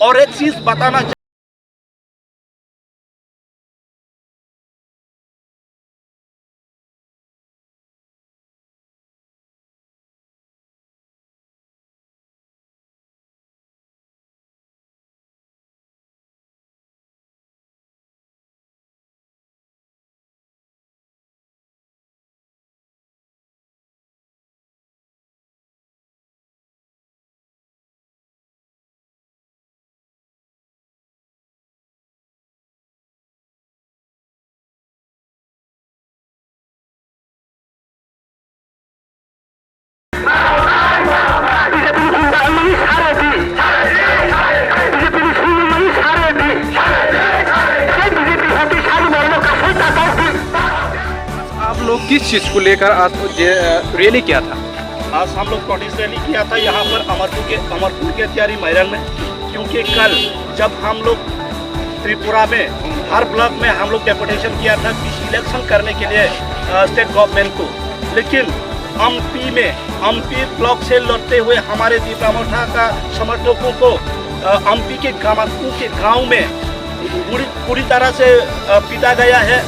और एक चीज बताना लोग किस चीज़ को लेकर आज रैली किया था? आज हम लोग प्रोटेस्ट रैली किया था यहाँ पर अमरपुर के त्यारी मैदान में, क्योंकि कल जब हम लोग त्रिपुरा में हर ब्लॉक में हम लोग डेपुटेशन किया था इलेक्शन करने के लिए स्टेट गवर्नमेंट को, लेकिन एमपी ब्लॉक से लड़ते हुए हमारे दीपामोठा का समर्थकों को एमपी के गाँव में पूरी तरह से पीटा गया है।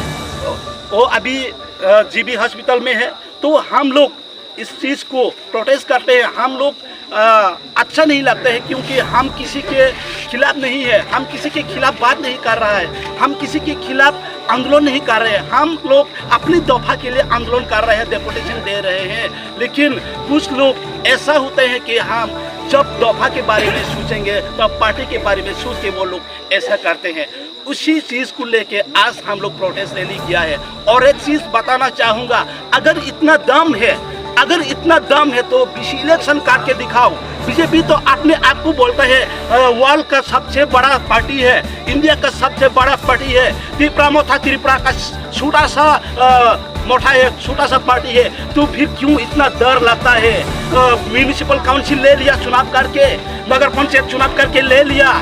वो अभी जीबी हॉस्पिटल में है। तो हम लोग इस चीज़ को प्रोटेस्ट करते हैं। हम लोग अच्छा नहीं लगता है, क्योंकि हम किसी के खिलाफ नहीं है, हम किसी के खिलाफ बात नहीं कर रहा है, हम किसी के खिलाफ आंदोलन नहीं कर रहे हैं। हम लोग अपनी दफा के लिए आंदोलन कर रहे हैं, डेपुटेशन दे रहे हैं। लेकिन कुछ लोग ऐसा होते हैं कि हम जब दफा के बारे में सोचेंगे तब पार्टी के बारे में सोच के वो लोग ऐसा करते हैं। उसी चीज़ को लेके आज हम लोग प्रोटेस्ट रैली किया है। और एक चीज़ बताना चाहूँगा, अगर इतना दम है तो बीसी इलेक्शन करके दिखाओ। बीजेपी तो अपने आप को बोलता है वर्ल्ड का सबसे बड़ा पार्टी है, इंडिया का सबसे बड़ा पार्टी है। त्रिपुरा का छोटा सा पार्टी है, तो फिर क्यों इतना डर लगता है? म्यूनिसिपल काउंसिल ले लिया चुनाव करके, नगर पंचायत चुनाव करके ले लिया,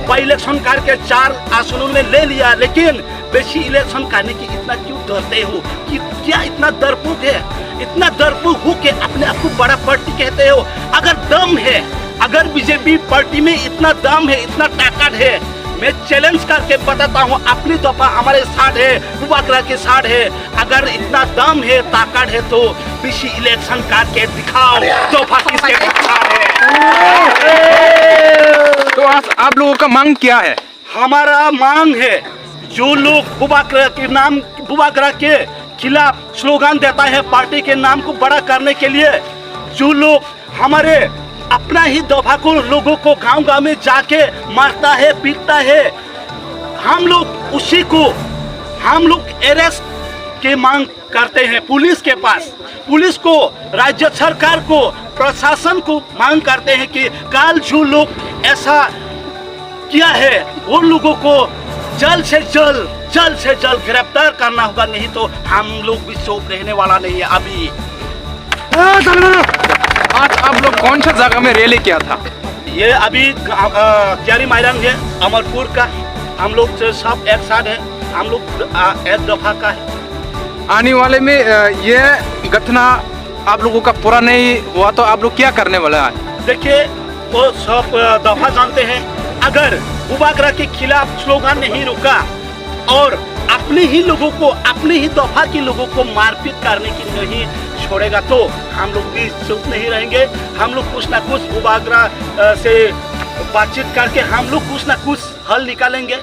बाई इलेक्शन करके 4 आसनों में ले लिया, लेकिन बेसी इलेक्शन करने की इतना क्यों डरते हो? कि क्या इतना डरपोक है? इतना डरपोक हो के अपने आप को बड़ा पार्टी कहते हो? अगर दम है, अगर बीजेपी पार्टी में इतना दम है, इतना ताकत है, मैं चैलेंज करके बताता हूँ, अपनी दफा हमारे साथ है, बुबाकरा के साथ है। अगर इतना दम है, ताकत है, तो बीसी इलेक्शन करके दिखाओ दफा किसके साथ है। तो आज आप लोगों का मांग क्या है? हमारा मांग है, जो लोग बुबाकरा के खिलाफ स्लोगन देता है पार्टी के नाम को बड़ा करने के लिए, जो लोग हमारे अपना ही दफा को लोगों को गांव में जाके मारता है, पीटता है, हम लोग अरेस्ट के मांग करते हैं पुलिस के पास। पुलिस को, राज्य सरकार को, प्रशासन को मांग करते हैं कि कल जो लोग ऐसा किया है वो लोगों को जल्द से जल्द गिरफ्तार करना होगा, नहीं तो हम लोग भी चुप रहने वाला नहीं है। अभी आज आप लोग कौन सा जगह में रैली किया था? ये अभी त्यारी मैदान है अमरपुर का। हम लोग सब एक साथ है, हम लोग एक दफा का है। आने वाले में ये घटना आप लोगों का पूरा नहीं हुआ तो आप लोग क्या करने वाले हैं? देखिए, वो सब दफा जानते हैं, अगर बुबाकरा के खिलाफ स्लोगन नहीं रुका और अपने ही लोगों को, अपने ही दफा के लोगों को मारपीट करने की नहीं छोड़ेगा, तो हम लोग भी चुप नहीं रहेंगे। हम लोग कुछ ना कुछ बुबाकरा से बातचीत करके हम लोग कुछ ना कुछ हल निकालेंगे,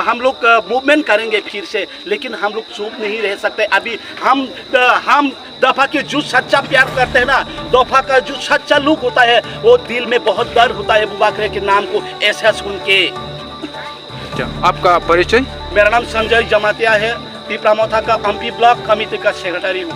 हम लोग मूवमेंट करेंगे फिर से। लेकिन हम लोग चुप नहीं रह सकते। अभी हम दफा के जो सच्चा प्यार करते हैं ना, दफा का जो सच्चा लुक होता है, वो दिल में बहुत दर्द होता है बुबाकरा के नाम को ऐसा सुन के। आपका परिचय? मेरा नाम संजय जमातिया है, दीपामोठा का एमपी ब्लॉक कमेटी का सेक्रेटरी हूँ।